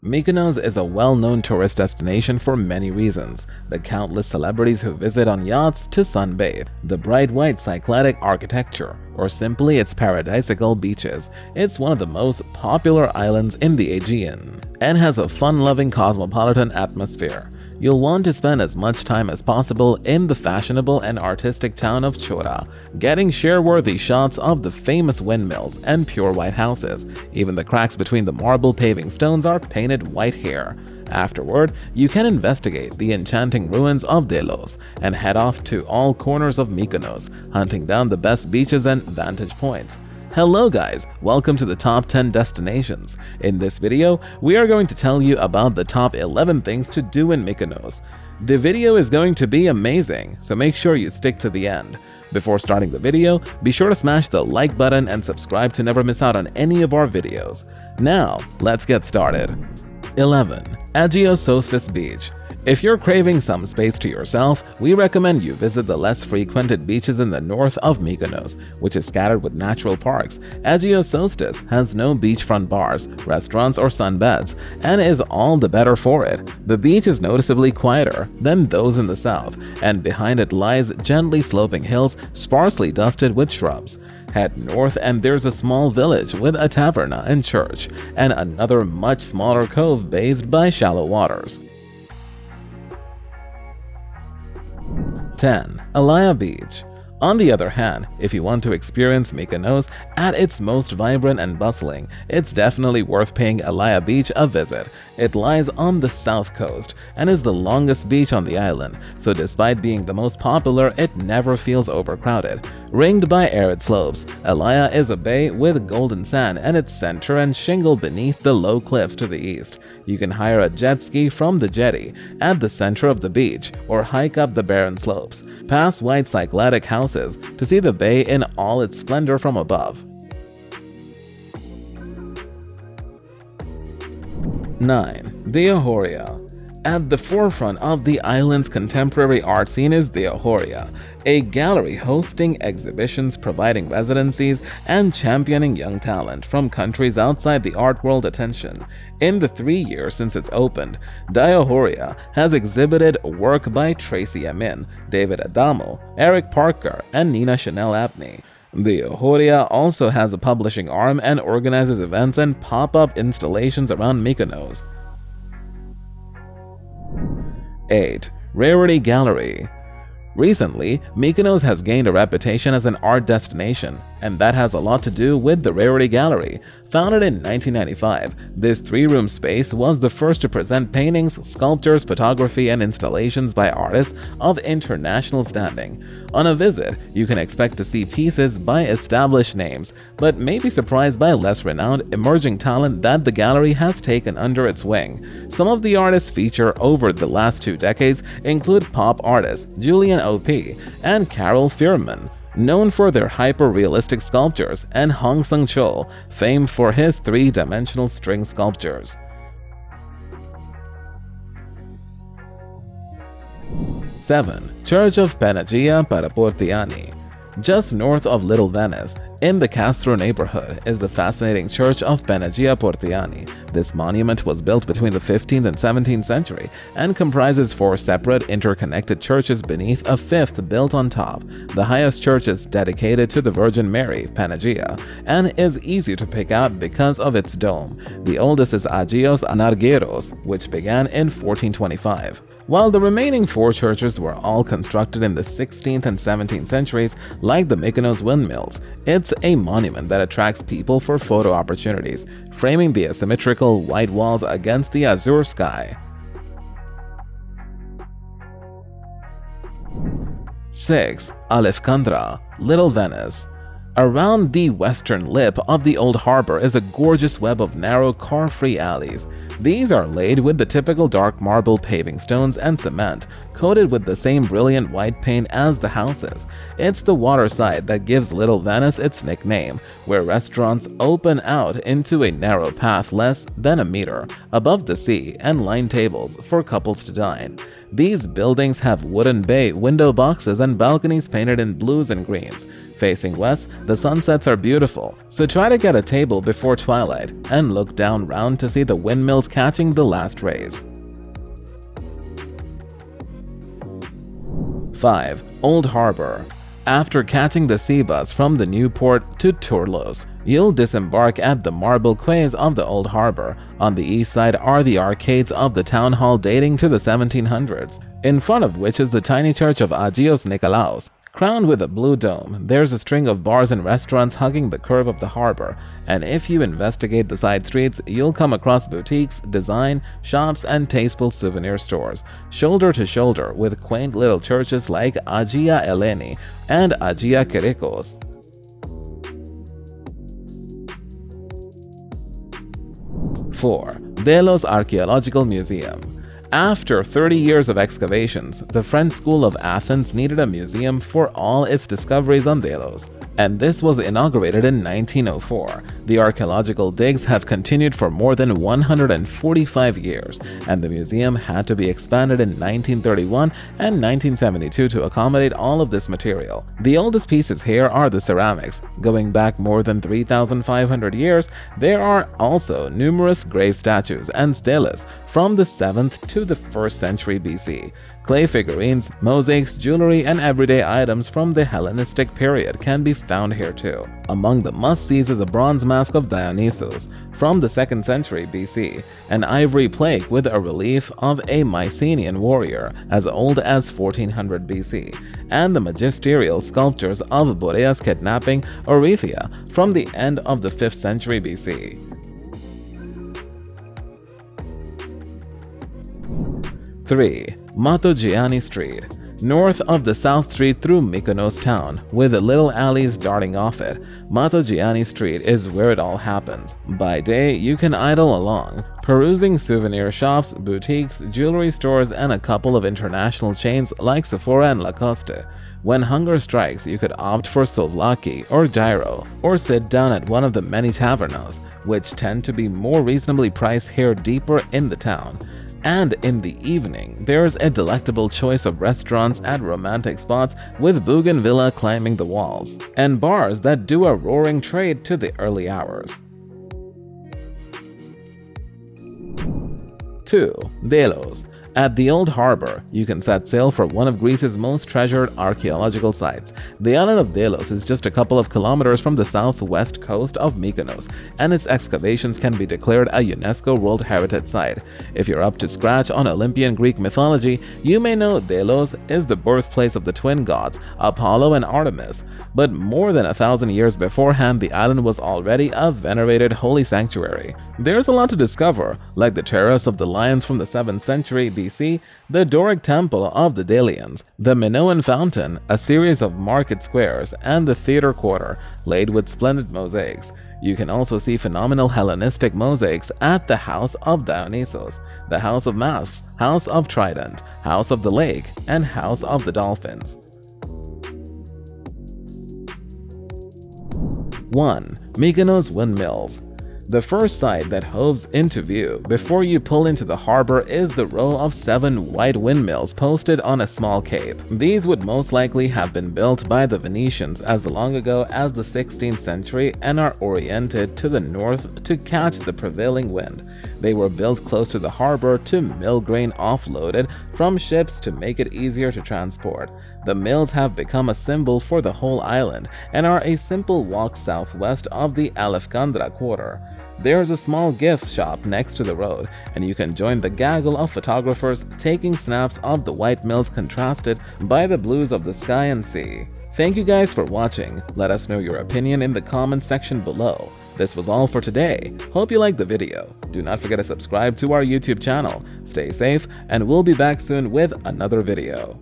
Mykonos is a well-known tourist destination for many reasons. The countless celebrities who visit on yachts to sunbathe, the bright white cycladic architecture, or simply its paradisiacal beaches. It's one of the most popular islands in the Aegean and has a fun-loving cosmopolitan atmosphere. You'll want to spend as much time as possible in the fashionable and artistic town of Chora, getting share-worthy shots of the famous windmills and pure white houses. Even the cracks between the marble paving stones are painted white here. Afterward, you can investigate the enchanting ruins of Delos and head off to all corners of Mykonos, hunting down the best beaches and vantage points. Hello guys, welcome to the top 10 destinations. In this video, we are going to tell you about the top 11 things to do in Mykonos. The video is going to be amazing, so make sure you stick to the end. Before starting the video, be sure to smash the like button and subscribe to never miss out on any of our videos. Now, let's get started. 11. Agios Sostis Beach. If you're craving some space to yourself, we recommend you visit the less frequented beaches in the north of Mykonos, which is scattered with natural parks. Agios Sostis has no beachfront bars, restaurants, or sunbeds, and is all the better for it. The beach is noticeably quieter than those in the south, and behind it lies gently sloping hills sparsely dusted with shrubs. Head north and there's a small village with a taverna and church, and another much smaller cove bathed by shallow waters. 10. Elia Beach. On the other hand, if you want to experience Mykonos at its most vibrant and bustling, it's definitely worth paying Elia Beach a visit. It lies on the south coast and is the longest beach on the island, so despite being the most popular, it never feels overcrowded. Ringed by arid slopes, Elia is a bay with golden sand at its center and shingle beneath the low cliffs to the east. You can hire a jet ski from the jetty at the center of the beach or hike up the barren slopes, past white cycladic houses to see the bay in all its splendor from above. 9. Dio Horia. At the forefront of the island's contemporary art scene is Dio Horia, a gallery hosting exhibitions, providing residencies, and championing young talent from countries outside the art world attention. In the 3 years since it's opened, Dio Horia has exhibited work by Tracy Emin, David Adamo, Eric Parker, and Nina Chanel Abney. Dio Horia also has a publishing arm and organizes events and pop-up installations around Mykonos. 8. Rarity Gallery. Recently, Mykonos has gained a reputation as an art destination, and that has a lot to do with the Rarity Gallery. Founded in 1995, this 3-room space was the first to present paintings, sculptures, photography, and installations by artists of international standing. On a visit, you can expect to see pieces by established names, but may be surprised by less renowned emerging talent that the gallery has taken under its wing. Some of the artists featured over the last 2 decades include pop artists Julian O.P. and Carol Fierman, known for their hyper-realistic sculptures, and Hong Sung-chul, famed for his 3-dimensional string sculptures. 7. Church of Panagia, Paraportiani. Just north of Little Venice, in the Castro neighborhood, is the fascinating Church of Panagia Portiani. This monument was built between the 15th and 17th century and comprises 4 separate interconnected churches beneath a 5th built on top. The highest church is dedicated to the Virgin Mary, Panagia, and is easy to pick out because of its dome. The oldest is Agios and Archaeological, which began in 1425. While the remaining 4 churches were all constructed in the 16th and 17th centuries, like the Mykonos Windmills, it's a monument that attracts people for photo opportunities, framing the asymmetrical white walls against the azure sky. 6. Alefkandra, Little Venice. Around the western lip of the old harbor is a gorgeous web of narrow, car-free alleys. These are laid with the typical dark marble paving stones and cement, coated with the same brilliant white paint as the houses. It's the waterside that gives Little Venice its nickname, where restaurants open out into a narrow path less than a meter above the sea and line tables for couples to dine. These buildings have wooden bay window boxes and balconies painted in blues and greens. Facing west, the sunsets are beautiful, so try to get a table before twilight and look down round to see the windmills catching the last rays. 5. Old Harbor. After catching the sea bus from the new port to Turlos, you'll disembark at the marble quays of the Old Harbor. On the east side are the arcades of the town hall dating to the 1700s, in front of which is the tiny church of Agios Nikolaos. Crowned with a blue dome, there's a string of bars and restaurants hugging the curve of the harbor, and if you investigate the side streets, you'll come across boutiques, design, shops, and tasteful souvenir stores, shoulder to shoulder with quaint little churches like Agia Eleni and Agia Kirikos. 4. Delos Archaeological Museum. After 30 years of excavations, the French School of Athens needed a museum for all its discoveries on Delos, and this was inaugurated in 1904. The archaeological digs have continued for more than 145 years, and the museum had to be expanded in 1931 and 1972 to accommodate all of this material. The oldest pieces here are the ceramics. Going back more than 3,500 years, there are also numerous grave statues and steles from the 7th to the 1st century BC. Clay figurines, mosaics, jewelry, and everyday items from the Hellenistic period can be found here too. Among the must-sees is a bronze mask of Dionysus from the 2nd century BC, an ivory plate with a relief of a Mycenaean warrior as old as 1400 BC, and the magisterial sculptures of Boreas kidnapping Oreithyia from the end of the 5th century BC. 3. Matogianni Street. North of the South Street through Mykonos town, with little alleys darting off it, Matogianni Street is where it all happens. By day, you can idle along, perusing souvenir shops, boutiques, jewelry stores, and a couple of international chains like Sephora and Lacoste. When hunger strikes, you could opt for souvlaki or gyro, or sit down at one of the many tavernas, which tend to be more reasonably priced here deeper in the town. And in the evening, there's a delectable choice of restaurants at romantic spots with bougainvillea climbing the walls, and bars that do a roaring trade to the early hours. 2. Delos. At the Old Harbor, you can set sail for one of Greece's most treasured archaeological sites. The island of Delos is just a couple of kilometers from the southwest coast of Mykonos, and its excavations can be declared a UNESCO World Heritage Site. If you're up to scratch on Olympian Greek mythology, you may know Delos is the birthplace of the twin gods, Apollo and Artemis. But more than 1,000 years beforehand, the island was already a venerated holy sanctuary. There's a lot to discover, like the Terrace of the Lions from the 7th century BC, the Doric Temple of the Delians, the Minoan Fountain, a series of market squares, and the Theater Quarter, laid with splendid mosaics. You can also see phenomenal Hellenistic mosaics at the House of Dionysos, the House of Masks, House of Trident, House of the Lake, and House of the Dolphins. 1. Mykonos Windmills. The first sight that hoves into view before you pull into the harbor is the row of 7 white windmills posted on a small cape. These would most likely have been built by the Venetians as long ago as the 16th century and are oriented to the north to catch the prevailing wind. They were built close to the harbor to mill grain offloaded from ships to make it easier to transport. The mills have become a symbol for the whole island and are a simple walk southwest of the Alefkandra quarter. There's a small gift shop next to the road, and you can join the gaggle of photographers taking snaps of the white mills contrasted by the blues of the sky and sea. Thank you guys for watching. Let us know your opinion in the comment section below. This was all for today. Hope you liked the video. Do not forget to subscribe to our YouTube channel. Stay safe, and we'll be back soon with another video.